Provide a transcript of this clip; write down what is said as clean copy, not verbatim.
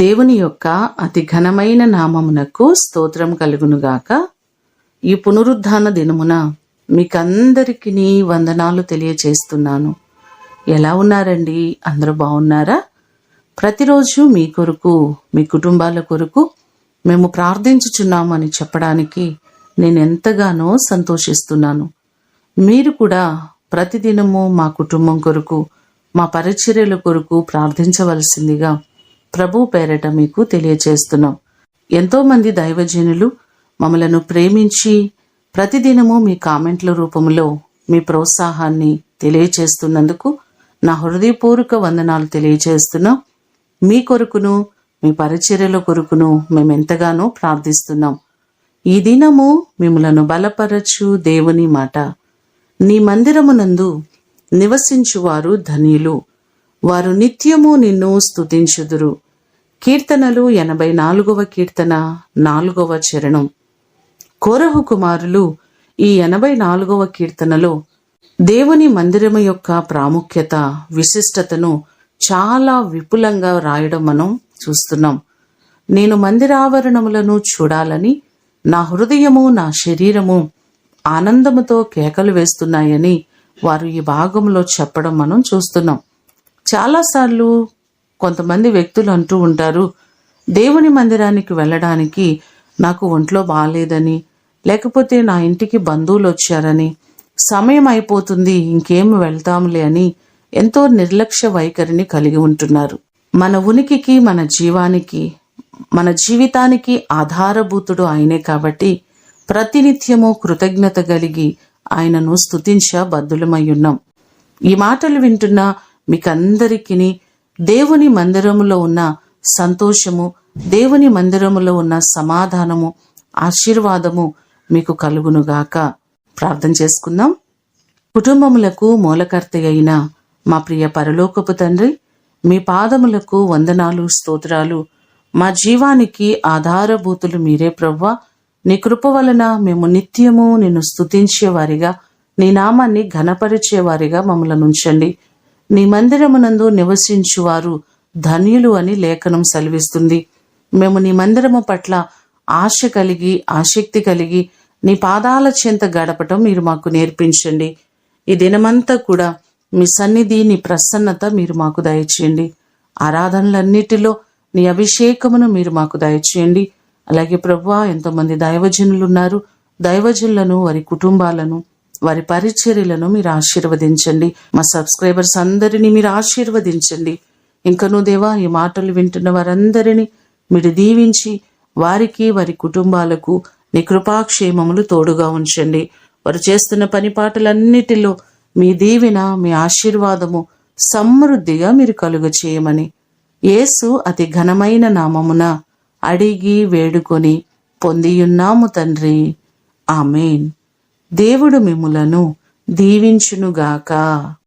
దేవుని యొక్క అతి ఘనమైన నామమునకు స్తోత్రం కలుగునుగాక. ఈ పునరుద్ధాన దినమున మీకందరికీ వందనాలు తెలియచేస్తున్నాను. ఎలా ఉన్నారండి? అందరూ బాగున్నారా? ప్రతిరోజు మీ కొరకు, మీ కుటుంబాల కొరకు మేము ప్రార్థించుచున్నామని చెప్పడానికి నేను ఎంతగానో సంతోషిస్తున్నాను. మీరు కూడా ప్రతిదినము మా కుటుంబం కొరకు, మా పరిచర్యల కొరకు ప్రార్థించవలసిందిగా ప్రభు పేరట మీకు తెలియచేస్తున్నాం. ఎంతోమంది దైవజనులు మమ్మలను ప్రేమించి ప్రతిదినము మీ కామెంట్ల రూపంలో మీ ప్రోత్సాహాన్ని తెలియచేస్తున్నందుకు నా హృదయపూర్వక వందనాలు తెలియచేస్తున్నాం. మీ కొరకును, మీ పరిచర్యల కొరకును మేమెంతగానో ప్రార్థిస్తున్నాం. ఈ దినము మిమ్మలను బలపరచు దేవుని మాట. నీ మందిరమునందు నివసించువారు ధన్యులు, వారు నిత్యము నిన్ను స్తుతించుదురు. కీర్తనలు 84వ కీర్తన 4వ చరణం. కోరహు కుమారులు ఈ 84వ కీర్తనలో దేవుని మందిరము యొక్క ప్రాముఖ్యత, విశిష్టతను చాలా విపులంగా రాయడం మనం చూస్తున్నాం. నేను మందిరావరణములను చూడాలని నా హృదయము, నా శరీరము ఆనందముతో కేకలు వేస్తున్నాయని వారు ఈ భాగంలో చెప్పడం మనం చూస్తున్నాం. చాలాసార్లు కొంతమంది వ్యక్తులు అంటూ ఉంటారు, దేవుని మందిరానికి వెళ్ళడానికి నాకు ఒంట్లో బాగాలేదని, లేకపోతే నా ఇంటికి బంధువులు వచ్చారని, సమయం అయిపోతుంది ఇంకేమి వెళ్తాంలే అని ఎంతో నిర్లక్ష్య వైఖరిని కలిగి ఉంటున్నారు. మన ఉనికికి, మన జీవానికి, మన జీవితానికి ఆధారభూతుడు ఆయనే కాబట్టి ప్రతినిత్యము కృతజ్ఞత కలిగి ఆయనను స్తుతించ బద్దులమై ఉన్నాం. ఈ మాటలు వింటున్న మీకందరికీ దేవుని మందిరములో ఉన్న సంతోషము, దేవుని మందిరములో ఉన్న సమాధానము, ఆశీర్వాదము మీకు కలుగునుగాక. ప్రార్థన చేసుకుందాం. కుటుంబములకు మూలకర్త అయిన మా ప్రియ పరలోకపు తండ్రి, మీ పాదములకు వందనాలు, స్తోత్రాలు. మా జీవానికి ఆధారభూతులు మీరే ప్రభువా. నీ కృప వలన మేము నిత్యము నిన్ను స్తుతించేవారిగా, నీ నామాన్ని ఘనపరిచేవారిగా మమ్మల్ని ఉంచండి. నీ మందిరమునందు నివసించువారు ధన్యులు అని లేఖనం సెలవిస్తుంది. మేము నీ మందిరము పట్ల ఆశ కలిగి, ఆసక్తి కలిగి నీ పాదాల చెంత గడపటం మీరు మాకు నేర్పించండి. ఈ దినమంతా కూడా మీ సన్నిధి, నీ ప్రసన్నత మీరు మాకు దయచేయండి. ఆరాధనలన్నిటిలో నీ అభిషేకమును మీరు మాకు దయచేయండి. అలాగే ప్రభువా, ఎంతోమంది దైవజనులు ఉన్నారు. దైవజనులను, వారి కుటుంబాలను, వారి పరిచర్యలను మీరు ఆశీర్వదించండి. మా సబ్స్క్రైబర్స్ అందరినీ మీరు ఆశీర్వదించండి. ఇంకనూ దేవా, ఈ మాటలు వింటున్న వారందరినీ మీరు దీవించి వారికి, వారి కుటుంబాలకు నీ కృపాక్షేమములు తోడుగా ఉంచండి. వారు చేస్తున్న పని పాటలన్నిటిలో మీ దీవెన, మీ ఆశీర్వాదము సమృద్ధిగా మీరు కలుగ చేయమని యేసు అతి ఘనమైన నామమున అడిగి వేడుకొని పొందియున్నాము తండ్రి. ఆమేన్. దేవుడు మిమ్ములను దీవించునుగాక.